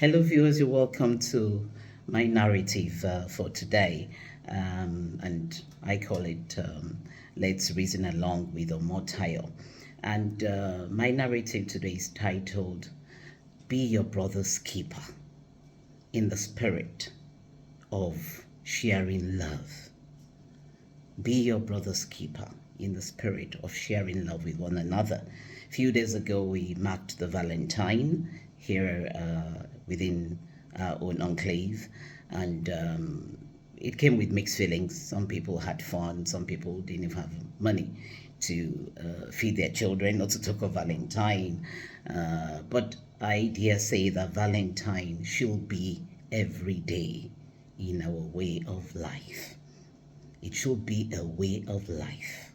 Hello, viewers. You're welcome to my narrative for today, and I call it "Let's Reason Along with Omotayo." And my narrative today is titled "Be Your Brother's Keeper in the Spirit of Sharing Love." Be your brother's keeper in the spirit of sharing love with one another. A few days ago, we marked the Valentine here within our own enclave, and it came with mixed feelings. Some people had fun, some people didn't even have money to feed their children, not to talk of Valentine. But I dare say that Valentine should be every day in our way of life. It should be a way of life,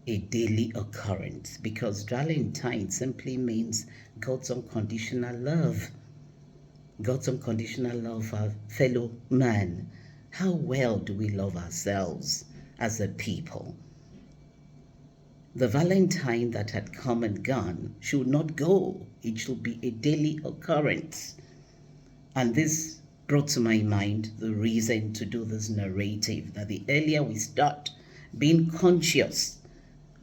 a daily occurrence, because Valentine simply means God's unconditional love. God's unconditional love for our fellow man. How well do we love ourselves as a people? The Valentine that had come and gone should not go. It should be a daily occurrence. And this brought to my mind the reason to do this narrative, that the earlier we start being conscious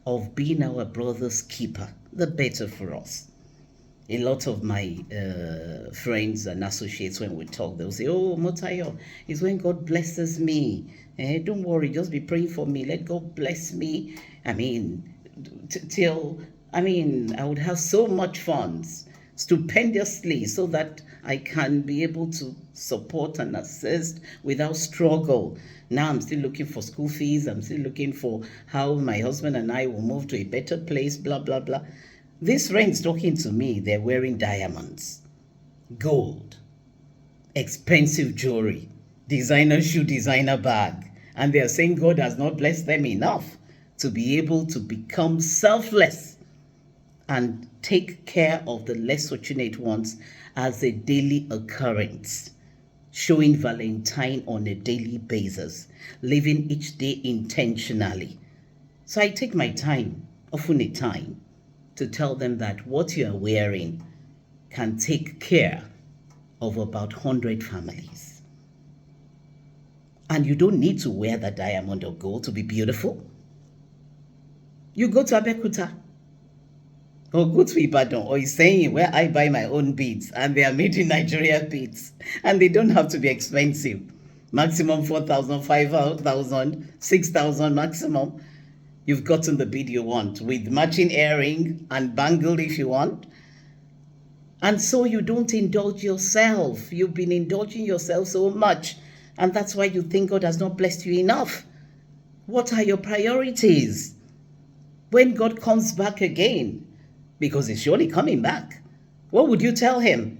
of being our brother's keeper, the better for us. A lot of my friends and associates, when we talk, they'll say, "Oh, Omotayo, it's when God blesses me. Don't worry, just be praying for me. Let God bless me. I would have so much funds stupendously so that I can be able to support and assist without struggle. Now I'm still looking for school fees. I'm still looking for how my husband and I will move to a better place, blah, blah, blah." These friends talking to me, they're wearing diamonds, gold, expensive jewelry, designer shoe, designer bag. And they're saying God has not blessed them enough to be able to become selfless and take care of the less fortunate ones as a daily occurrence, showing Valentine on a daily basis, living each day intentionally. So I take my time, often a time, to tell them that what you are wearing can take care of about 100 families. And you don't need to wear the diamond or gold to be beautiful. You go to Abeokuta, or go to Ibadan or Iseyin, where I buy my own beads, and they are made in Nigeria beads, and they don't have to be expensive. Maximum 4,000, 5,000, 6,000 maximum. You've gotten the bead you want, with matching earring and bangle if you want. And so you don't indulge yourself. You've been indulging yourself so much, and that's why you think God has not blessed you enough. What are your priorities? When God comes back again, because he's surely coming back, what would you tell him?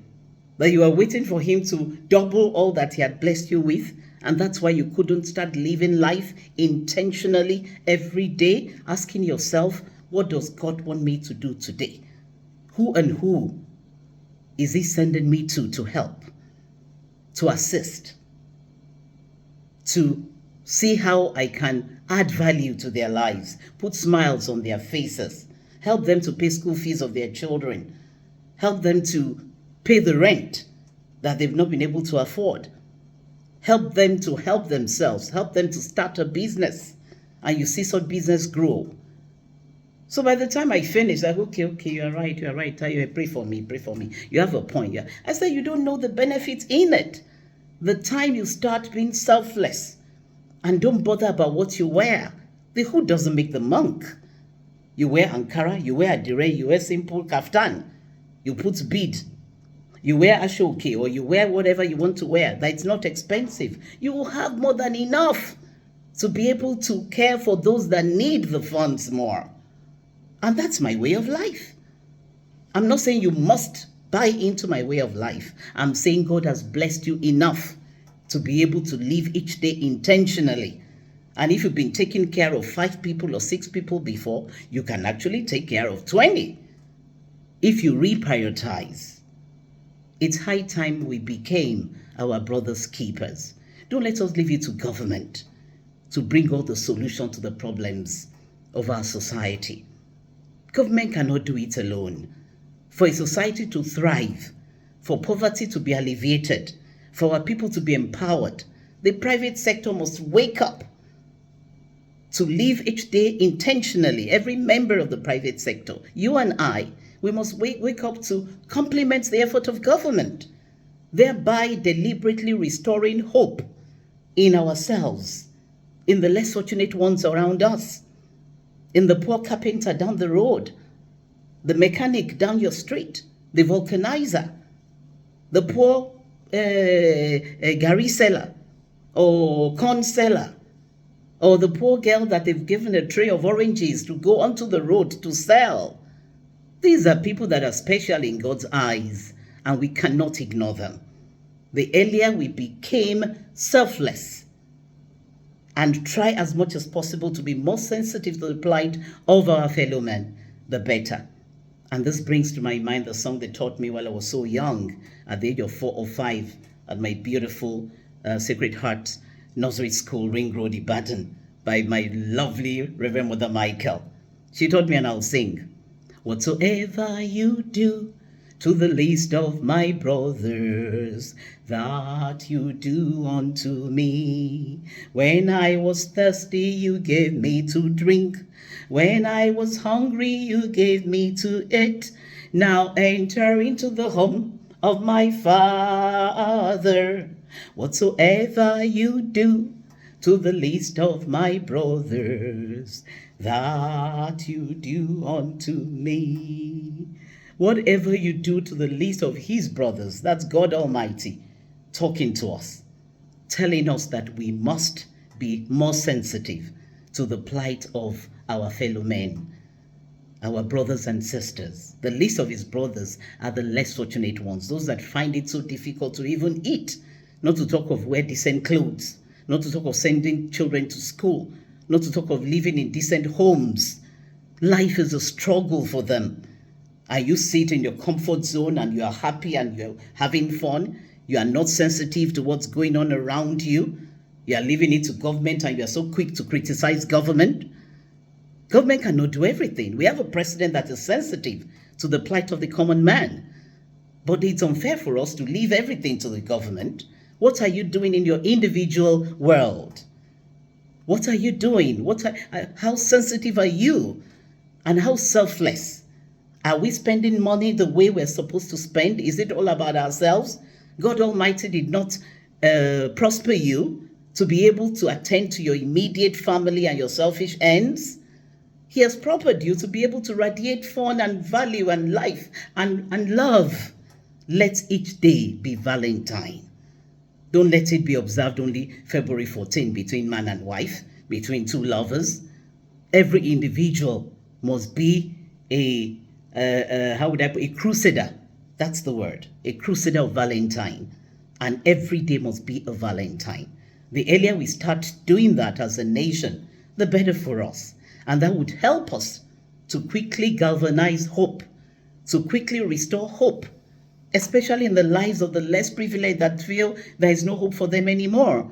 That you are waiting for him to double all that he had blessed you with, and that's why you couldn't start living life intentionally every day, asking yourself, what does God want me to do today? Who and who is he sending me to help, to assist, to see how I can add value to their lives, put smiles on their faces, help them to pay school fees of their children, help them to pay the rent that they've not been able to afford, help them to help themselves, help them to start a business, and you see such business grow. So by the time I finish, I go, okay, you're right. Tayo, pray for me. You have a point, yeah. I said, you don't know the benefits in it. The time you start being selfless and don't bother about what you wear. The hood doesn't make the monk. You wear Ankara, you wear Adire, you wear simple kaftan, you put bead, you wear ashoke, or you wear whatever you want to wear. That's not expensive. You will have more than enough to be able to care for those that need the funds more. And that's my way of life. I'm not saying you must buy into my way of life. I'm saying God has blessed you enough to be able to live each day intentionally. And if you've been taking care of 5 people or 6 people before, you can actually take care of 20 if you reprioritize. It's high time we became our brother's keepers. Don't let us leave it to government to bring all the solution to the problems of our society. Government cannot do it alone. For a society to thrive, for poverty to be alleviated, for our people to be empowered. The private sector must wake up to live each day intentionally. Every member of the private sector, you and I, we must wake up to complement the effort of government, thereby deliberately restoring hope in ourselves, in the less fortunate ones around us, in the poor carpenter down the road, the mechanic down your street, the vulcanizer, the poor gari seller or corn seller, or the poor girl that they've given a tray of oranges to go onto the road to sell. These are people that are special in God's eyes, and we cannot ignore them. The earlier we became selfless and try as much as possible to be more sensitive to the plight of our fellow men, the better. And this brings to my mind the song they taught me while I was so young, at the age of 4 or 5, at my beautiful Sacred Heart Nursery School, Ring Road, Ibadan, by my lovely Reverend Mother Michael. She taught me, and I'll sing. Whatsoever you do to the least of my brothers, that you do unto me. When I was thirsty, you gave me to drink. When I was hungry, you gave me to eat. Now enter into the home of my Father. Whatsoever you do to the least of my brothers, that you do unto me. Whatever you do to the least of his brothers, that's God Almighty talking to us, telling us that we must be more sensitive to the plight of our fellow men, our brothers and sisters. The least of his brothers are the less fortunate ones, those that find it so difficult to even eat, not to talk of wear decent clothes, not to talk of sending children to school, not to talk of living in decent homes. Life is a struggle for them. Are you sitting in your comfort zone and you are happy and you're having fun? You are not sensitive to what's going on around you. You are leaving it to government and you are so quick to criticize government. Government cannot do everything. We have a president that is sensitive to the plight of the common man. But it's unfair for us to leave everything to the government. What are you doing in your individual world? What are you doing? How sensitive are you? And how selfless? Are we spending money the way we're supposed to spend? Is it all about ourselves? God Almighty did not prosper you to be able to attend to your immediate family and your selfish ends. He has prospered you to be able to radiate fun and value and life and love. Let each day be Valentine. Don't let it be observed only February 14 between man and wife, between two lovers. Every individual must be a crusader. That's the word. A crusader of Valentine. And every day must be a Valentine. The earlier we start doing that as a nation, the better for us. And that would help us to quickly galvanize hope, to quickly restore hope, especially in the lives of the less privileged that feel there is no hope for them anymore.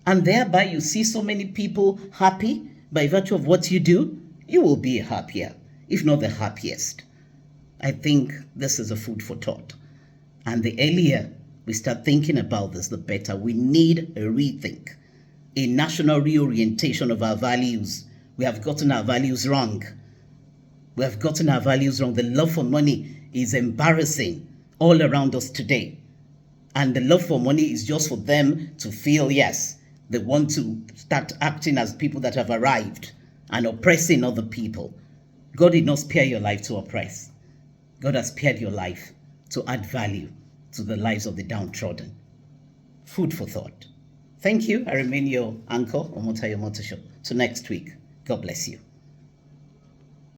And thereby you see so many people happy by virtue of what you do, you will be happier, if not the happiest. I think this is a food for thought. And the earlier we start thinking about this, the better. We need a rethink, a national reorientation of our values. We have gotten our values wrong. We have gotten our values wrong. The love for money is embarrassing all around us today. And the love for money is just for them to feel, yes, they want to start acting as people that have arrived and oppressing other people. God did not spare your life to oppress. God has spared your life to add value to the lives of the downtrodden. Food for thought. Thank you. I remain your uncle, Omotayo. Till next week. God bless you.